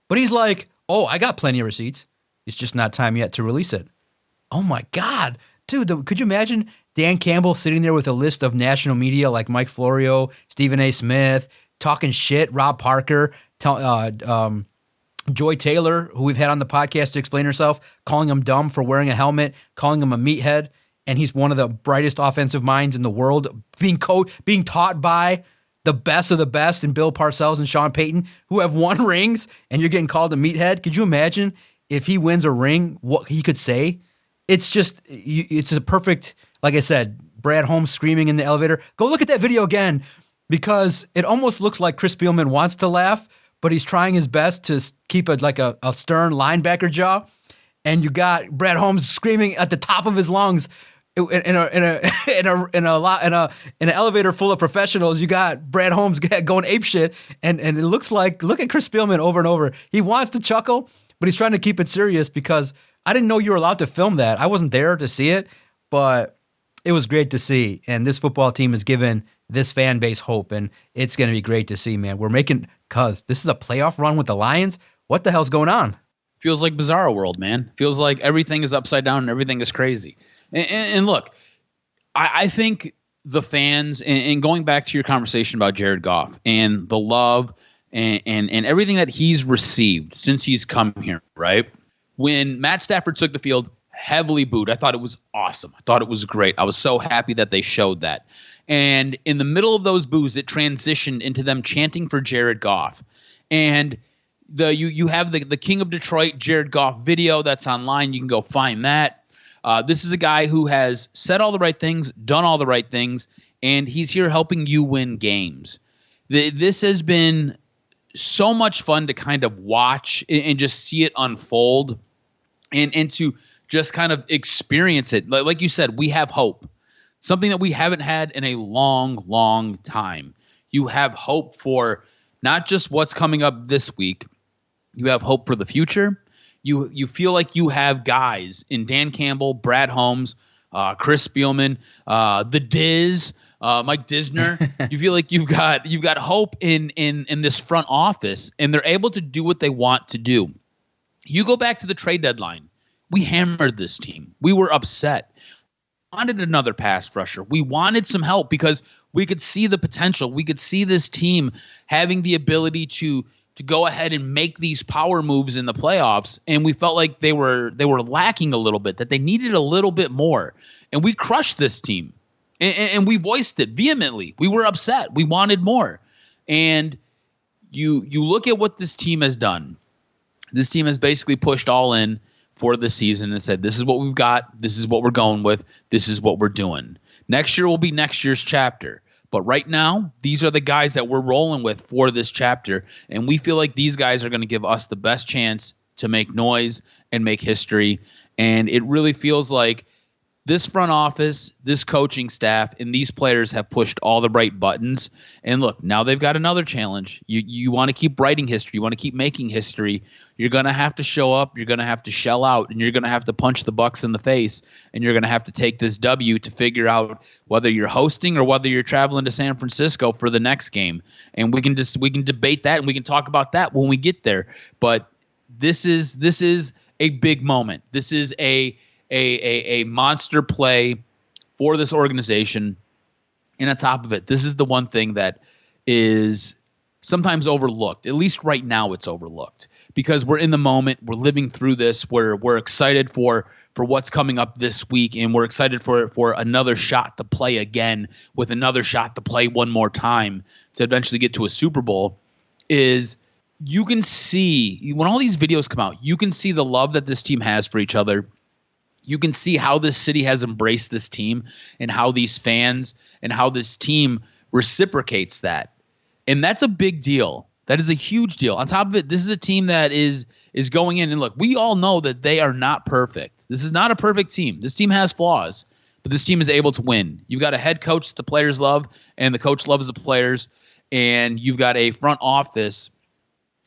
But he's like, oh, I got plenty of receipts. It's just not time yet to release it. Oh my God. Dude, could you imagine Dan Campbell sitting there with a list of national media like Mike Florio, Stephen A. Smith, talking shit, Rob Parker, Joy Taylor, who we've had on the podcast to explain herself, calling him dumb for wearing a helmet, calling him a meathead, and he's one of the brightest offensive minds in the world, being taught by the best of the best in Bill Parcells and Sean Payton, who have won rings, and you're getting called a meathead. Could you imagine if he wins a ring, what he could say? It's just, it's a perfect, like I said, Brad Holmes screaming in the elevator. Go look at that video again because it almost looks like Chris Spielman wants to laugh, but he's trying his best to keep a stern linebacker jaw. And you got Brad Holmes screaming at the top of his lungs in an elevator full of professionals. You got Brad Holmes going apeshit, and it looks like, look at Chris Spielman over and over. He wants to chuckle, but he's trying to keep it serious because I didn't know you were allowed to film that. I wasn't there to see it, but it was great to see. And this football team has given this fan base hope, and it's going to be great to see, man. Because this is a playoff run with the Lions. What the hell's going on? Feels like Bizarro World, man. Feels like everything is upside down and everything is crazy. And look, I think the fans, and going back to your conversation about Jared Goff and the love and everything that he's received since he's come here, right? When Matt Stafford took the field, heavily booed. I thought it was awesome. I thought it was great. I was so happy that they showed that. And in the middle of those boos, it transitioned into them chanting for Jared Goff. And you have the King of Detroit Jared Goff video that's online. You can go find that. This is a guy who has said all the right things, done all the right things, and he's here helping you win games. This has been so much fun to kind of watch and just see it unfold and to just kind of experience it. Like you said, we have hope. Something that we haven't had in a long, long time. You have hope for not just what's coming up this week. You have hope for the future. You feel like you have guys in Dan Campbell, Brad Holmes, Chris Spielman, the Diz, Mike Disner. You feel like you've got hope in this front office, and they're able to do what they want to do. You go back to the trade deadline. We hammered this team. We were upset. wanted another pass rusher. We wanted some help because we could see the potential. We could see this team having the ability to go ahead and make these power moves in the playoffs, and we felt like they were lacking a little bit, that they needed a little bit more. And we crushed this team, and we voiced it vehemently. We were upset. We wanted more. And you look at what this team has done. This team has basically pushed all in for the season and said, this is what we've got. This is what we're going with. This is what we're doing. Next year will be next year's chapter. But right now, these are the guys that we're rolling with for this chapter. And we feel like these guys are going to give us the best chance to make noise and make history. And it really feels like this front office, this coaching staff, and these players have pushed all the right buttons. And look, now they've got another challenge. You want to keep writing history. You want to keep making history. You're going to have to show up. You're going to have to shell out, and you're going to have to punch the Bucs in the face. And you're going to have to take this W to figure out whether you're hosting or whether you're traveling to San Francisco for the next game. And we can debate that, and we can talk about that when we get there. But this is a big moment. This is a monster play for this organization. And on top of it, this is the one thing that is sometimes overlooked. At least right now it's overlooked because we're in the moment. We're living through this. We're excited for what's coming up this week, and we're excited for another shot to play again, with another shot to play one more time to eventually get to a Super Bowl. Is you can see, when all these videos come out, you can see the love that this team has for each other. You can see how this city has embraced this team and how these fans and how this team reciprocates that. And that's a big deal. That is a huge deal. On top of it, this is a team that is going in. And look, we all know that they are not perfect. This is not a perfect team. This team has flaws, but this team is able to win. You've got a head coach that the players love, and the coach loves the players. And you've got a front office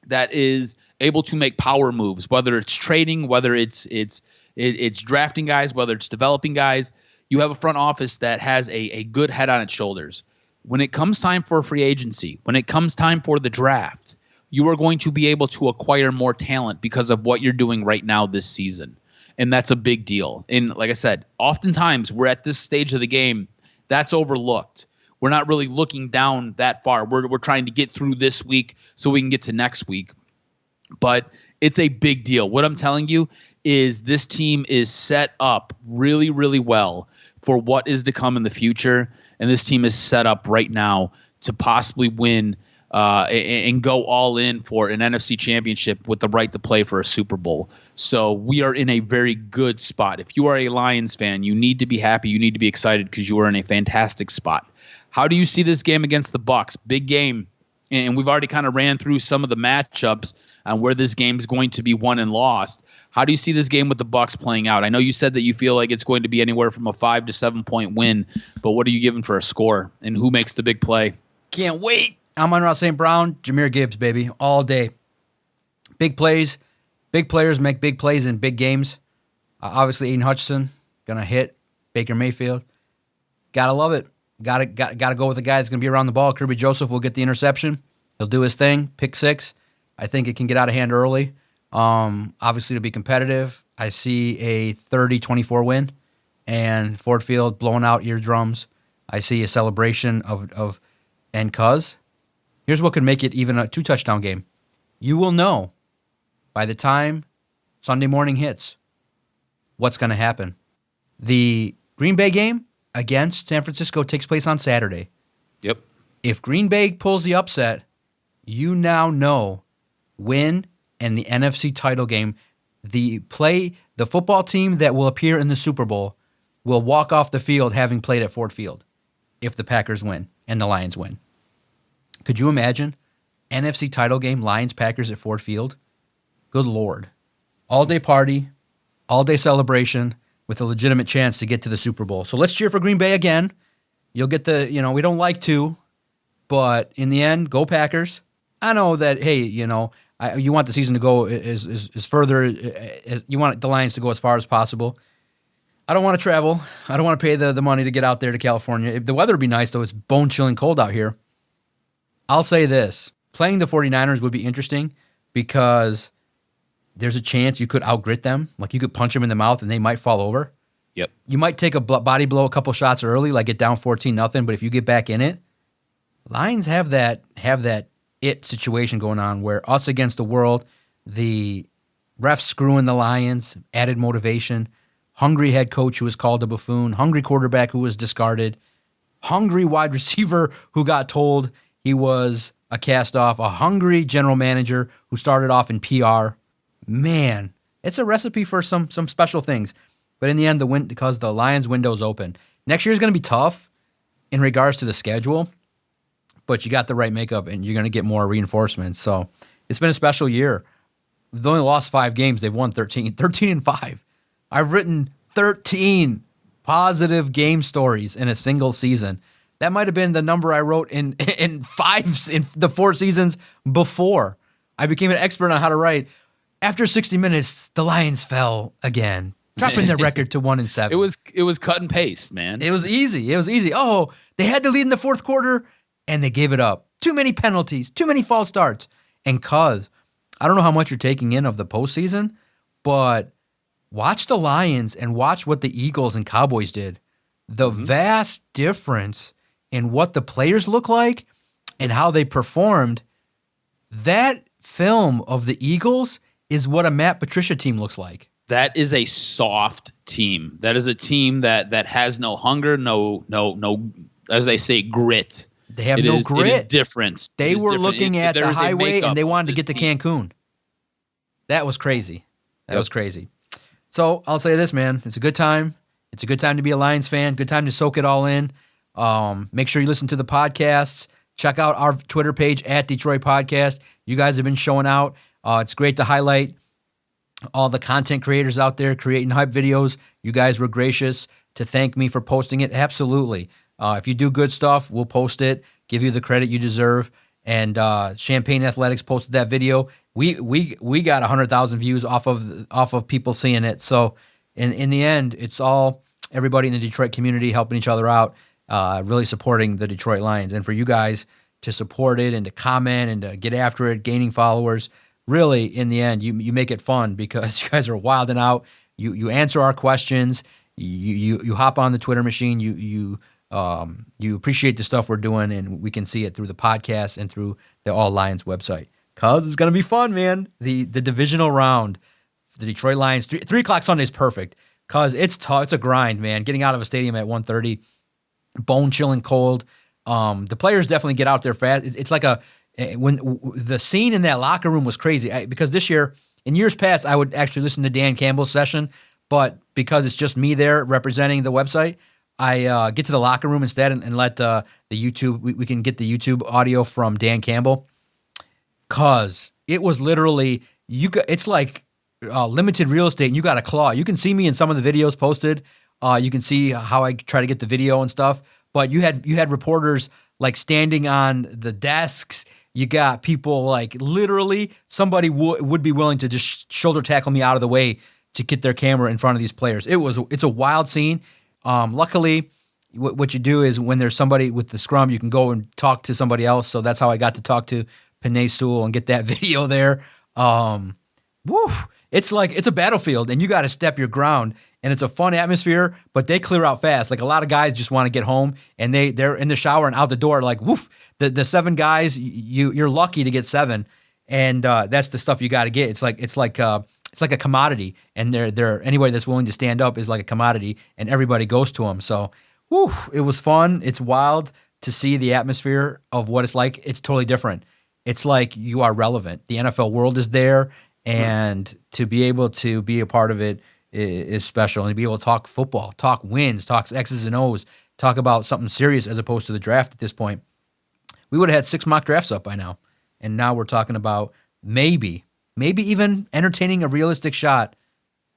that is able to make power moves, whether it's trading, whether it's drafting guys, whether it's developing guys. You have a front office that has a good head on its shoulders. When it comes time for free agency, when it comes time for the draft, you are going to be able to acquire more talent because of what you're doing right now this season. And that's a big deal. And like I said, oftentimes we're at this stage of the game, that's overlooked. We're not really looking down that far. We're trying to get through this week so we can get to next week. But it's a big deal. What I'm telling you is this team is set up really, really well for what is to come in the future. And this team is set up right now to possibly win and go all in for an NFC championship with the right to play for a Super Bowl. So we are in a very good spot. If you are a Lions fan, you need to be happy. You need to be excited because you are in a fantastic spot. How do you see this game against the Bucs? Big game. And we've already kind of ran through some of the matchups on where this game is going to be won and lost. How do you see this game with the Bucs playing out? I know you said that you feel like it's going to be anywhere from a 5 to 7 point win, but what are you giving for a score? And who makes the big play? Can't wait. I'm on Ross St. Brown, Jahmyr Gibbs, baby, all day. Big plays. Big players make big plays in big games. Obviously, Aiden Hutchinson going to hit Baker Mayfield. Got to love it. Got to go with the guy that's going to be around the ball. Kirby Joseph will get the interception. He'll do his thing, pick six. I think it can get out of hand early. Obviously, to be competitive, I see a 30-24 win and Ford Field blowing out eardrums. I see a celebration of and cuz. Here's what could make it even a 2-touchdown game. You will know by the time Sunday morning hits what's going to happen. The Green Bay game against San Francisco takes place on Saturday. Yep. If Green Bay pulls the upset, you now know when and the NFC title game, the football team that will appear in the Super Bowl will walk off the field having played at Ford Field if the Packers win and the Lions win. Could you imagine? NFC title game, Lions-Packers at Ford Field? Good Lord. All-day party, all-day celebration with a legitimate chance to get to the Super Bowl. So let's cheer for Green Bay again. You'll get we don't like to, but in the end, go Packers. I know that, hey, you want the season to go as further, you want the Lions to go as far as possible. I don't want to travel. I don't want to pay the money to get out there to California. If the weather would be nice, though. It's bone-chilling cold out here. I'll say this. Playing the 49ers would be interesting because there's a chance you could outgrit them. Like you could punch them in the mouth and they might fall over. Yep. You might take a body blow a couple shots early, like get down 14-0, but if you get back in it, Lions have that it situation going on where us against the world, the refs screwing the Lions, added motivation, hungry head coach who was called a buffoon, hungry quarterback who was discarded, hungry wide receiver who got told he was a cast-off, a hungry general manager who started off in PR. Man, it's a recipe for some special things. But in the end, because the Lions' window's open. Next year is going to be tough in regards to the schedule, but you got the right makeup and you're going to get more reinforcements. So it's been a special year. They've only lost 5 games. They've won 13-5. I've written 13 positive game stories in a single season. That might have been the number I wrote in the 4 seasons before. I became an expert on how to write. After 60 minutes, the Lions fell again, dropping their record to 1-7. It was cut and paste, man. It was easy. Oh, they had the lead in the fourth quarter, and they gave it up. Too many penalties, too many false starts. And I don't know how much you're taking in of the postseason, but watch the Lions and watch what the Eagles and Cowboys did. The vast difference in what the players look like and how they performed. That film of the Eagles is what a Matt Patricia team looks like. That is a soft team. That is a team that has no hunger, no, as they say, grit. They have no grit. It is different. They were looking at the highway and they wanted to get to Cancun. That was crazy. That was crazy. So I'll say this, man. It's a good time. It's a good time to be a Lions fan. Good time to soak it all in. Make sure you listen to the podcasts. Check out our Twitter page at Detroit Podcast. You guys have been showing out. It's great to highlight all the content creators out there creating hype videos. You guys were gracious to thank me for posting it. Absolutely. If you do good stuff, we'll post it, give you the credit you deserve. And Champaign Athletics posted that video. We got 100,000 views off of people seeing it. So in the end, it's all everybody in the Detroit community helping each other out, really supporting the Detroit Lions. And for you guys to support it and to comment and to get after it, gaining followers, really, in the end, you make it fun because you guys are wilding out. You answer our questions. You hop on the Twitter machine. You appreciate the stuff we're doing, and we can see it through the podcast and through the All Lions website. Cause it's gonna be fun, man. The divisional round, the Detroit Lions, 3 o'clock Sunday is perfect. Cause it's tough. It's a grind, man. Getting out of a stadium at 1:30, bone chilling cold. The players definitely get out there fast. It's like when the scene in that locker room was crazy. Because this year, in years past, I would actually listen to Dan Campbell's session, but because it's just me there representing the website, I get to the locker room instead and let the YouTube. We can get the YouTube audio from Dan Campbell. Cause it was literally it's like limited real estate, and you got a claw. You can see me in some of the videos posted. You can see how I try to get the video and stuff. But you had reporters like standing on the desks. You got people like literally somebody would be willing to just shoulder tackle me out of the way to get their camera in front of these players. It's a wild scene. Luckily, what you do is when there's somebody with the scrum, you can go and talk to somebody else. So that's how I got to talk to Panay Sewell and get that video there. It's like it's a battlefield, and you got to step your ground. And it's a fun atmosphere, but they clear out fast. Like a lot of guys just want to get home, and they're in the shower and out the door. Like woof, the 7 guys, you're lucky to get 7, and that's the stuff you got to get. It's like a commodity, and they're anybody that's willing to stand up is like a commodity, and everybody goes to them. So, it was fun. It's wild to see the atmosphere of what it's like. It's totally different. It's like you are relevant. The NFL world is there, and to be able to be a part of it is special, and to be able to talk football, talk wins, talk X's and O's, talk about something serious as opposed to the draft at this point. We would have had 6 mock drafts up by now, and now we're talking about maybe even entertaining a realistic shot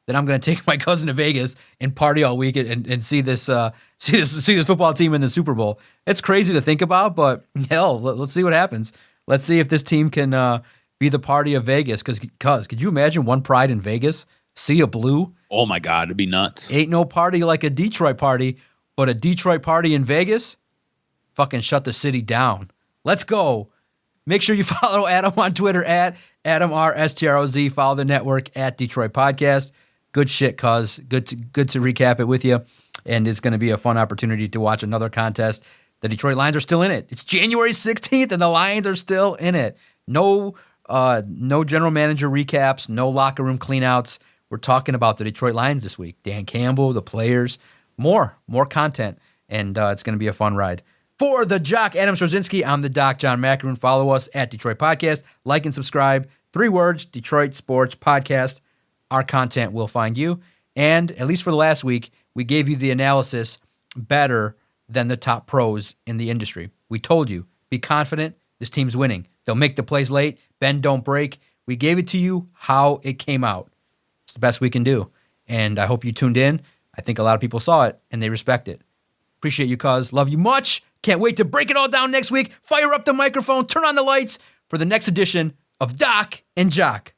that I'm going to take my cousin to Vegas and party all week and see this football team in the Super Bowl. It's crazy to think about, but hell, let's see what happens. Let's see if this team can be the party of Vegas. Because could you imagine one pride in Vegas? Sea of blue? Oh my God, it'd be nuts. Ain't no party like a Detroit party, but a Detroit party in Vegas? Fucking shut the city down. Let's go. Make sure you follow Adam on Twitter at AdamRSTROZ. Follow the network at Detroit Podcast. Good shit, cuz. Good to recap it with you. And it's going to be a fun opportunity to watch another contest. The Detroit Lions are still in it. It's January 16th, and the Lions are still in it. No general manager recaps, no locker room cleanouts. We're talking about the Detroit Lions this week. Dan Campbell, the players, more content, and it's going to be a fun ride. For the Jock, Adam Strozinski, I'm the Doc, John Macaroon. Follow us at Detroit Podcast. Like and subscribe. 3 words, Detroit Sports Podcast. Our content will find you. And at least for the last week, we gave you the analysis better than the top pros in the industry. We told you, be confident, this team's winning. They'll make the plays late, bend, don't break. We gave it to you how it came out. It's the best we can do. And I hope you tuned in. I think a lot of people saw it, and they respect it. Appreciate you, cuz. Love you much. Can't wait to break it all down next week. Fire up the microphone, turn on the lights for the next edition of Doc and Jock.